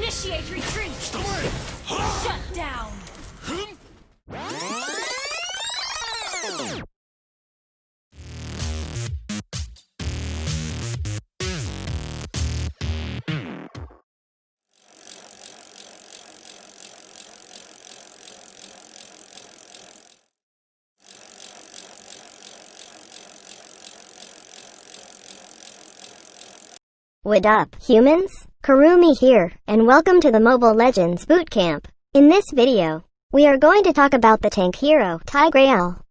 Initiate retreat! Shut down! What up, humans? Kurumi here, and welcome to the Mobile Legends Bootcamp. In this video, we are going to talk about the tank hero, Tigreal.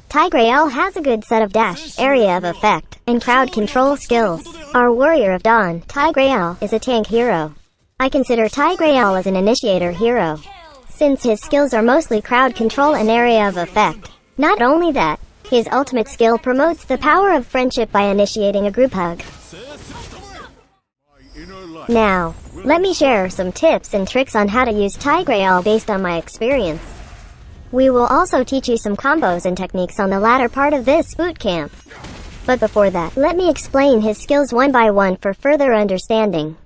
Tigreal has a good set of dash, area of effect, and crowd control skills. Our Warrior of Dawn, Tigreal, is a tank hero. I consider Tigreal as an initiator hero, since his skills are mostly crowd control and area of effect. Not only that, his ultimate skill promotes the power of friendship by initiating a group hug. Now, let me share some tips and tricks on how to use Tigreal based on my experience. We will also teach you some combos and techniques on the latter part of this bootcamp. But before that, let me explain his skills one by one for further understanding.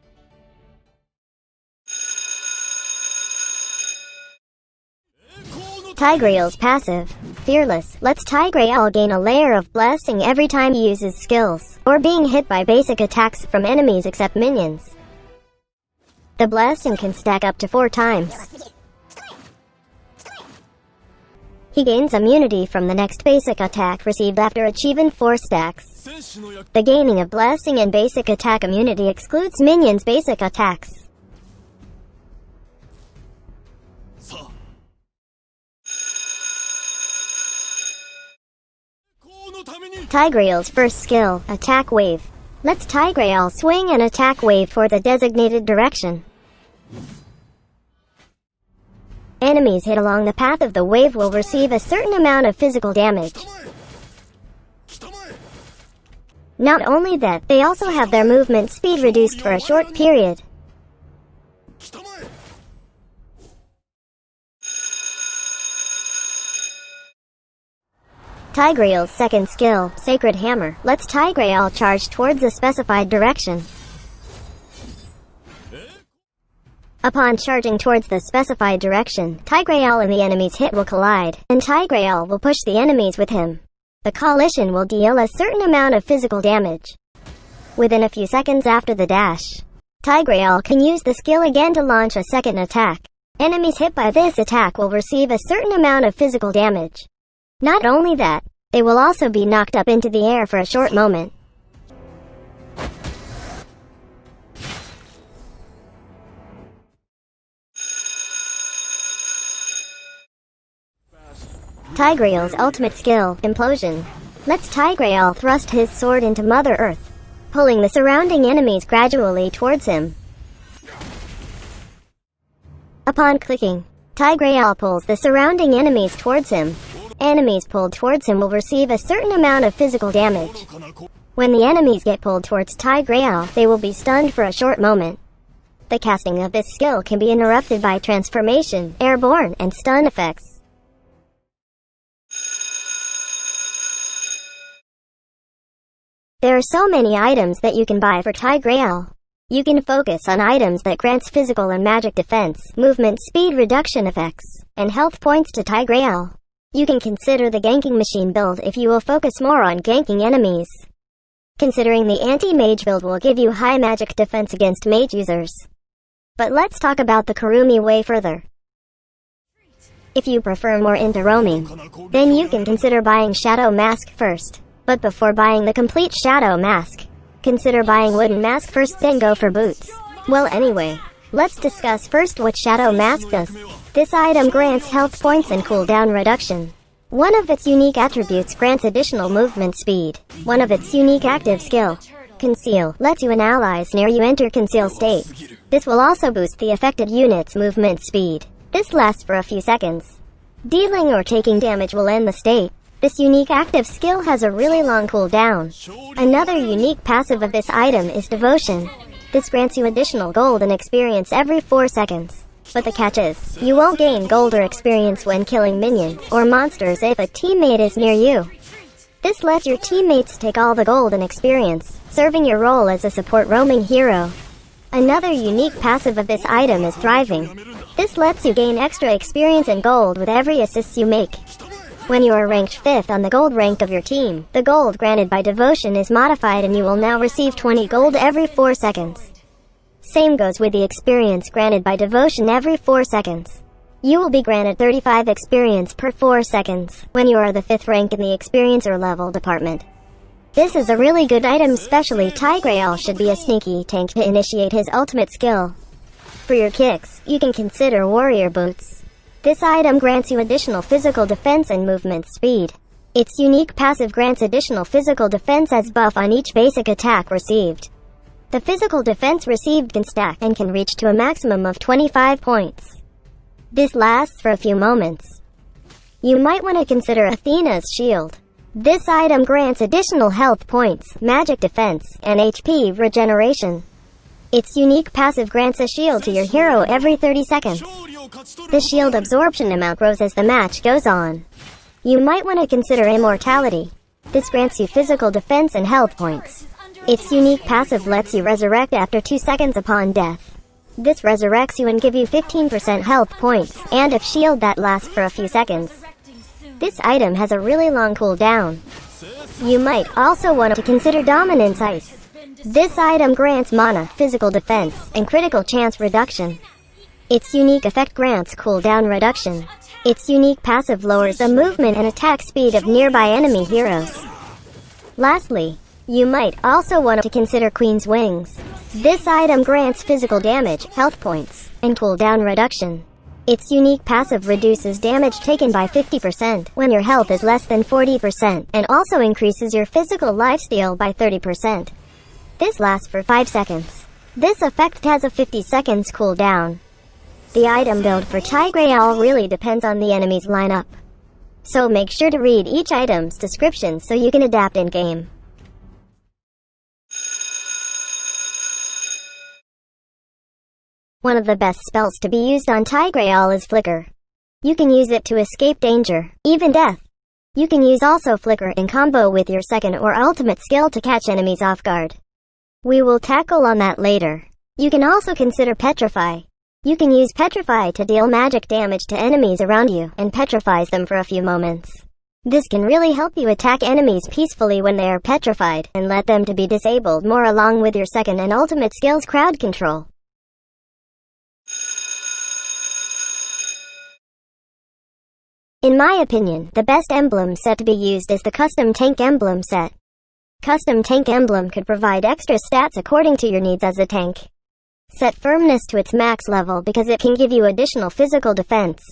Tigreal's passive, Fearless, lets Tigreal gain a layer of blessing every time he uses skills, or being hit by basic attacks from enemies except minions. The blessing can stack up to 4 times. He gains immunity from the next basic attack received after achieving 4 stacks. The gaining of blessing and basic attack immunity excludes minions' basic attacks. Tigreal's first skill, Attack Wave, lets Tigreal swing an attack wave for the designated direction. Enemies hit along the path of the wave will receive a certain amount of physical damage. Not only that, they also have their movement speed reduced for a short period. Tigreal's second skill, Sacred Hammer, lets Tigreal charge towards a specified direction. Upon charging towards the specified direction, Tigreal and the enemy's hit will collide, and Tigreal will push the enemies with him. The collision will deal a certain amount of physical damage. Within a few seconds after the dash, Tigreal can use the skill again to launch a second attack. Enemies hit by this attack will receive a certain amount of physical damage. Not only that, they will also be knocked up into the air for a short moment. Tigreal's ultimate skill, Implosion, lets Tigreal thrust his sword into Mother Earth, pulling the surrounding enemies gradually towards him. Upon clicking, Tigreal pulls the surrounding enemies towards him. Enemies pulled towards him will receive a certain amount of physical damage. When the enemies get pulled towards Tigreal, they will be stunned for a short moment. The casting of this skill can be interrupted by transformation, airborne, and stun effects. There are so many items that you can buy for Tigreal. You can focus on items that grants physical and magic defense, movement speed reduction effects, and health points to Tigreal. You can consider the ganking machine build if you will focus more on ganking enemies. Considering the anti-mage build will give you high magic defense against mage users. But let's talk about the Kurumi way further. If you prefer more into roaming, then you can consider buying Shadow Mask first. But before buying the complete Shadow Mask, consider buying Wooden Mask first, then go for boots. Well, anyway, let's discuss first what Shadow Mask does. This item grants health points and cooldown reduction. One of its unique attributes grants additional movement speed. One of its unique active skill, Conceal, lets you and allies near you enter conceal state. This will also boost the affected unit's movement speed. This lasts for a few seconds. Dealing or taking damage will end the state. This unique active skill has a really long cooldown. Another unique passive of this item is Devotion. This grants you additional gold and experience every 4 seconds. But the catch is, you won't gain gold or experience when killing minions or monsters if a teammate is near you. This lets your teammates take all the gold and experience, serving your role as a support roaming hero. Another unique passive of this item is Thriving. This lets you gain extra experience and gold with every assist you make. When you are ranked 5th on the gold rank of your team, the gold granted by devotion is modified and you will now receive 20 gold every 4 seconds. Same goes with the experience granted by devotion every 4 seconds. You will be granted 35 experience per 4 seconds when you are the 5th rank in the experiencer level department. This is a really good item, especially Tigreal should be a sneaky tank to initiate his ultimate skill. For your kicks, you can consider Warrior Boots. This item grants you additional physical defense and movement speed. Its unique passive grants additional physical defense as buff on each basic attack received. The physical defense received can stack and can reach to a maximum of 25 points. This lasts for a few moments. You might want to consider Athena's Shield. This item grants additional health points, magic defense, and HP regeneration. Its unique passive grants a shield to your hero every 30 seconds. The shield absorption amount grows as the match goes on. You might want to consider Immortality. This grants you physical defense and health points. Its unique passive lets you resurrect after 2 seconds upon death. This resurrects you and give you 15% health points, and a shield that lasts for a few seconds. This item has a really long cooldown. You might also want to consider Dominance Ice. This item grants mana, physical defense, and critical chance reduction. Its unique effect grants cooldown reduction. Its unique passive lowers the movement and attack speed of nearby enemy heroes. Lastly, you might also want to consider Queen's Wings. This item grants physical damage, health points, and cooldown reduction. Its unique passive reduces damage taken by 50% when your health is less than 40%, and also increases your physical lifesteal by 30%. This lasts for 5 seconds. This effect has a 50 seconds cooldown. The item build for Tigreal really depends on the enemy's lineup. So make sure to read each item's description so you can adapt in-game. One of the best spells to be used on Tigreal is Flicker. You can use it to escape danger, even death. You can use also Flicker in combo with your second or ultimate skill to catch enemies off guard. We will tackle on that later. You can also consider Petrify. You can use Petrify to deal magic damage to enemies around you and petrifies them for a few moments. This can really help you attack enemies peacefully when they are petrified and let them to be disabled more along with your second and ultimate skills crowd control. In my opinion, the best emblem set to be used is the Custom Tank Emblem set. Custom Tank Emblem could provide extra stats according to your needs as a tank. Set Firmness to its max level because it can give you additional physical defense.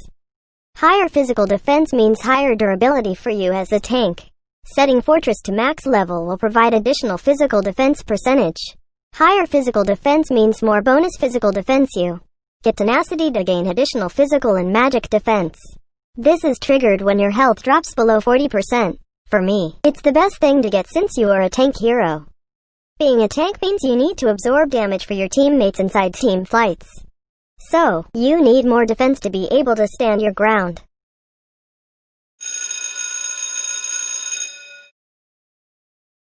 Higher physical defense means higher durability for you as a tank. Setting Fortress to max level will provide additional physical defense percentage. Higher physical defense means more bonus physical defense you get tenacity to gain additional physical and magic defense. This is triggered when your health drops below 40%. For me, it's the best thing to get since you are a tank hero. Being a tank means you need to absorb damage for your teammates inside team fights. So, you need more defense to be able to stand your ground.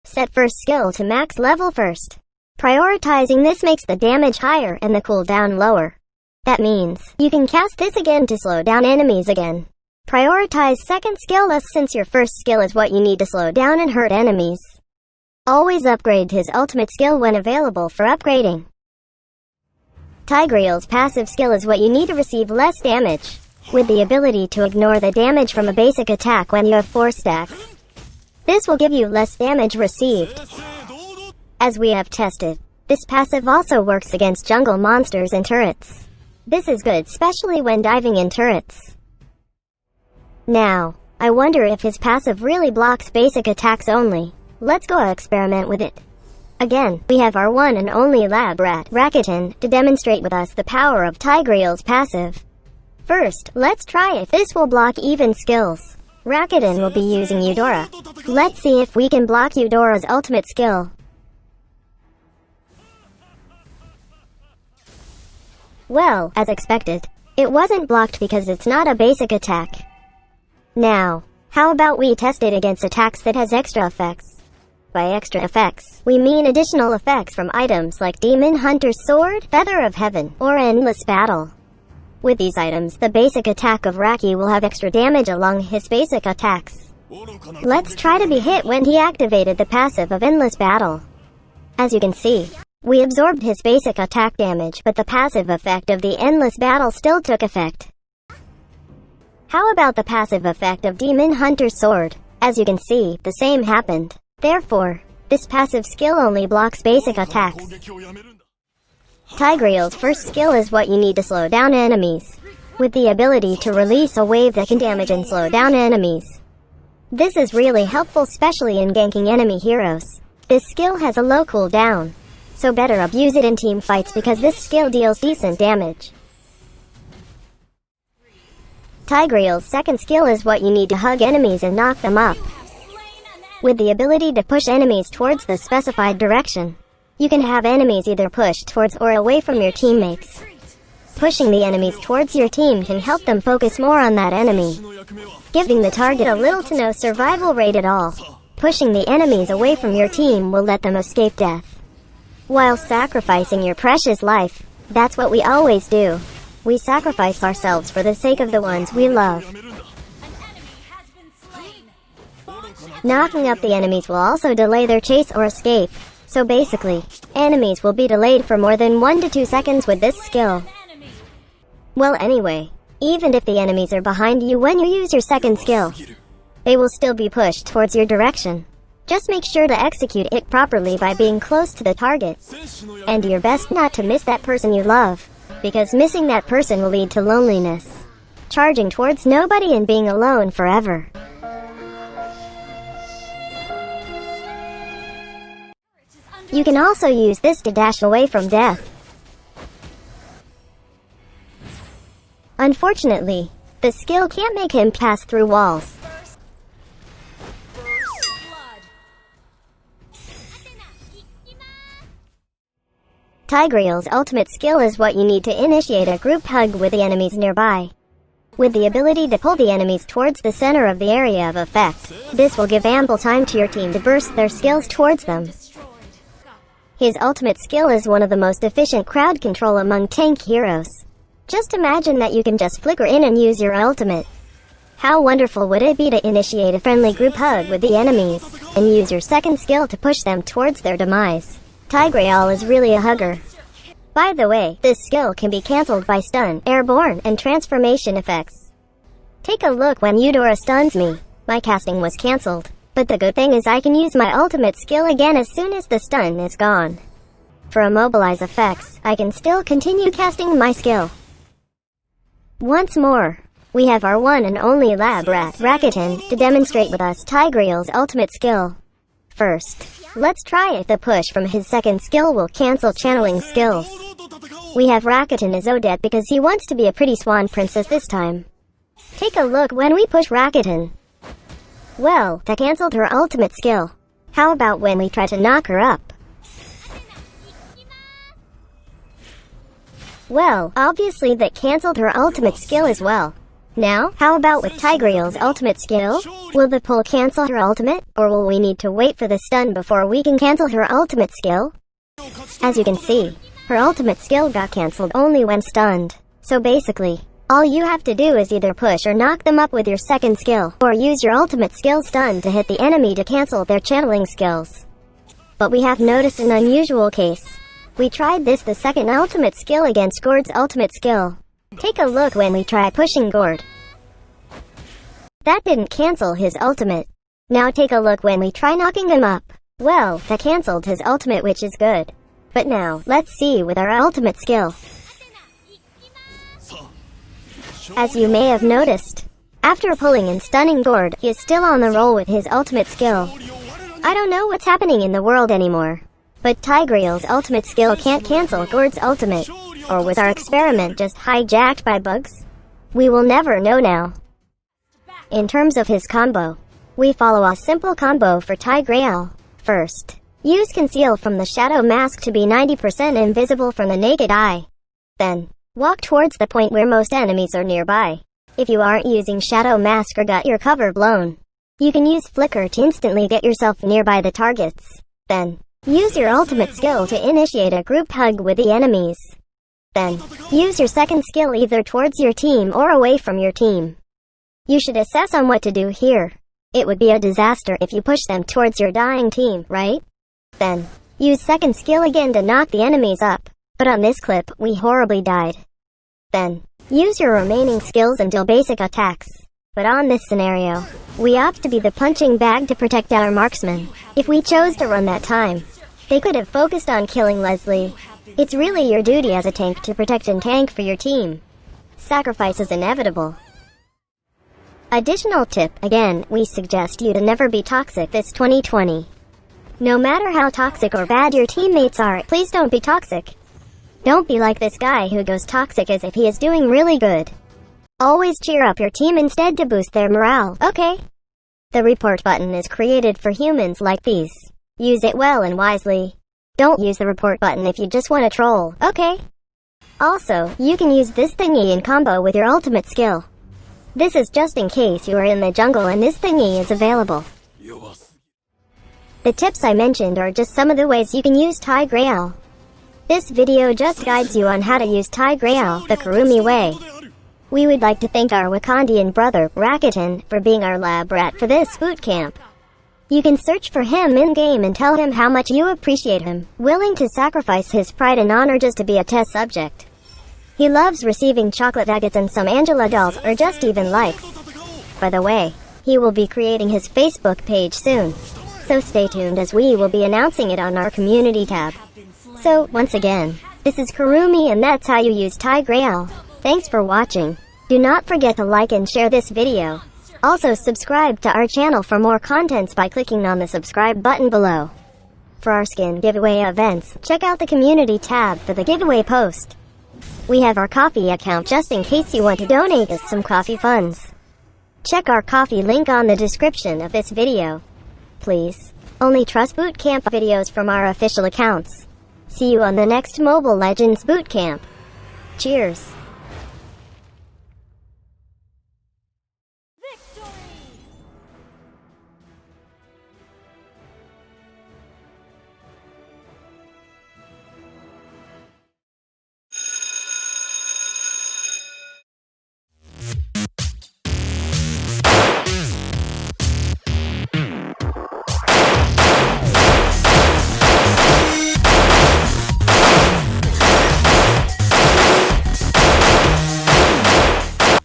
Set first skill to max level first. Prioritizing this makes the damage higher and the cooldown lower. That means, you can cast this again to slow down enemies again. Prioritize second skill less since your first skill is what you need to slow down and hurt enemies. Always upgrade his ultimate skill when available for upgrading. Tigreal's passive skill is what you need to receive less damage, with the ability to ignore the damage from a basic attack when you have 4 stacks. This will give you less damage received. As we have tested, this passive also works against jungle monsters and turrets. This is good, especially when diving in turrets. Now, I wonder if his passive really blocks basic attacks only. Let's go experiment with it. Again, we have our one and only lab rat, Rakuten, to demonstrate with us the power of Tigreal's passive. First, let's try if this will block even skills. Rakuten will be using Eudora. Let's see if we can block Eudora's ultimate skill. Well, as expected, it wasn't blocked because it's not a basic attack. Now, how about we test it against attacks that has extra effects? By extra effects, we mean additional effects from items like Demon Hunter's Sword, Feather of Heaven, or Endless Battle. With these items, the basic attack of Raki will have extra damage along his basic attacks. Let's try to be hit when he activated the passive of Endless Battle. As you can see, we absorbed his basic attack damage, but the passive effect of the Endless Battle still took effect. How about the passive effect of Demon Hunter's Sword? As you can see, the same happened. Therefore, this passive skill only blocks basic attacks. Tigreal's first skill is what you need to slow down enemies, with the ability to release a wave that can damage and slow down enemies. This is really helpful, especially in ganking enemy heroes. This skill has a low cooldown, so better abuse it in team fights because this skill deals decent damage. Tigreal's second skill is what you need to hug enemies and knock them up, with the ability to push enemies towards the specified direction. You can have enemies either pushed towards or away from your teammates. Pushing the enemies towards your team can help them focus more on that enemy, giving the target a little to no survival rate at all. Pushing the enemies away from your team will let them escape death, while sacrificing your precious life. That's what we always do. We sacrifice ourselves for the sake of the ones we love. Knocking up the enemies will also delay their chase or escape. So basically, enemies will be delayed for more than 1 to 2 seconds with this skill. Well anyway, even if the enemies are behind you when you use your second skill, they will still be pushed towards your direction. Just make sure to execute it properly by being close to the target, and do your best not to miss that person you love, because missing that person will lead to loneliness, charging towards nobody and being alone forever. You can also use this to dash away from death. Unfortunately, the skill can't make him pass through walls. Tigreal's ultimate skill is what you need to initiate a group hug with the enemies nearby, with the ability to pull the enemies towards the center of the area of effect. This will give ample time to your team to burst their skills towards them. His ultimate skill is one of the most efficient crowd control among tank heroes. Just imagine that you can just flicker in and use your ultimate. How wonderful would it be to initiate a friendly group hug with the enemies, and use your second skill to push them towards their demise. Tigreal is really a hugger. By the way, this skill can be cancelled by stun, airborne, and transformation effects. Take a look when Eudora stuns me. My casting was cancelled. But the good thing is I can use my ultimate skill again as soon as the stun is gone. For immobilize effects, I can still continue casting my skill. Once more, we have our one and only lab rat, Rakuten, to demonstrate with us Tigreal's ultimate skill. First, let's try if the push from his second skill will cancel channeling skills. We have Rakuten as Odette because he wants to be a pretty swan princess this time. Take a look when we push Rakuten. Well, that cancelled her ultimate skill. How about when we try to knock her up? Well, obviously that cancelled her ultimate skill as well. Now, how about with Tigreal's ultimate skill? Will the pull cancel her ultimate, or will we need to wait for the stun before we can cancel her ultimate skill? As you can see, her ultimate skill got cancelled only when stunned. So basically, all you have to do is either push or knock them up with your second skill, or use your ultimate skill stun to hit the enemy to cancel their channeling skills. But we have noticed an unusual case. We tried the second ultimate skill against Gord's ultimate skill. Take a look when we try pushing Gord. That didn't cancel his ultimate. Now take a look when we try knocking him up. Well, that cancelled his ultimate, which is good. But now, let's see with our ultimate skill. As you may have noticed, after pulling and stunning Gord, he is still on the roll with his ultimate skill. I don't know what's happening in the world anymore, but Tigreal's ultimate skill can't cancel Gord's ultimate. Or was our experiment just hijacked by bugs? We will never know now. In terms of his combo, we follow a simple combo for Tigreal. First, use Conceal from the Shadow Mask to be 90% invisible from the naked eye. Then, walk towards the point where most enemies are nearby. If you aren't using Shadow Mask or got your cover blown, You can use Flicker to instantly get yourself nearby the targets. Then, use your ultimate skill to initiate a group hug with the enemies. Then, use your second skill either towards your team or away from your team. You should assess on what to do here. It would be a disaster if you push them towards your dying team, right? Then, use second skill again to knock the enemies up. But on this clip, we horribly died. Then, use your remaining skills and deal basic attacks. But on this scenario, we opt to be the punching bag to protect our marksman. If we chose to run that time, they could have focused on killing Leslie. It's really your duty as a tank to protect and tank for your team. Sacrifice is inevitable. Additional tip, again, we suggest you to never be toxic this 2020. No matter how toxic or bad your teammates are, please don't be toxic. Don't be like this guy who goes toxic as if he is doing really good. Always cheer up your team instead to boost their morale, okay? The report button is created for humans like these. Use it well and wisely. Don't use the report button if you just want to troll, okay? Also, you can use this thingy in combo with your ultimate skill. This is just in case you are in the jungle and this thingy is available. The tips I mentioned are just some of the ways you can use Tigreal. This video just guides you on how to use Tigreal the Kurumi way. We would like to thank our Wakandian brother, Rakuten, for being our lab rat for this boot camp. You can search for him in-game and tell him how much you appreciate him, willing to sacrifice his pride and honor just to be a test subject. He loves receiving chocolate nuggets and some Angela dolls or just even likes. By the way, he will be creating his Facebook page soon, so stay tuned as we will be announcing it on our community tab. So, once again, this is Kurumi and that's how you use Tigreal. Thanks for watching. Do not forget to like and share this video. Also subscribe to our channel for more contents by clicking on the subscribe button below. For our skin giveaway events, check out the community tab for the giveaway post. We have our Ko-fi account just in case you want to donate us some coffee funds. Check our Ko-fi link on the description of this video. Please, only trust bootcamp videos from our official accounts. See you on the next Mobile Legends bootcamp. Cheers.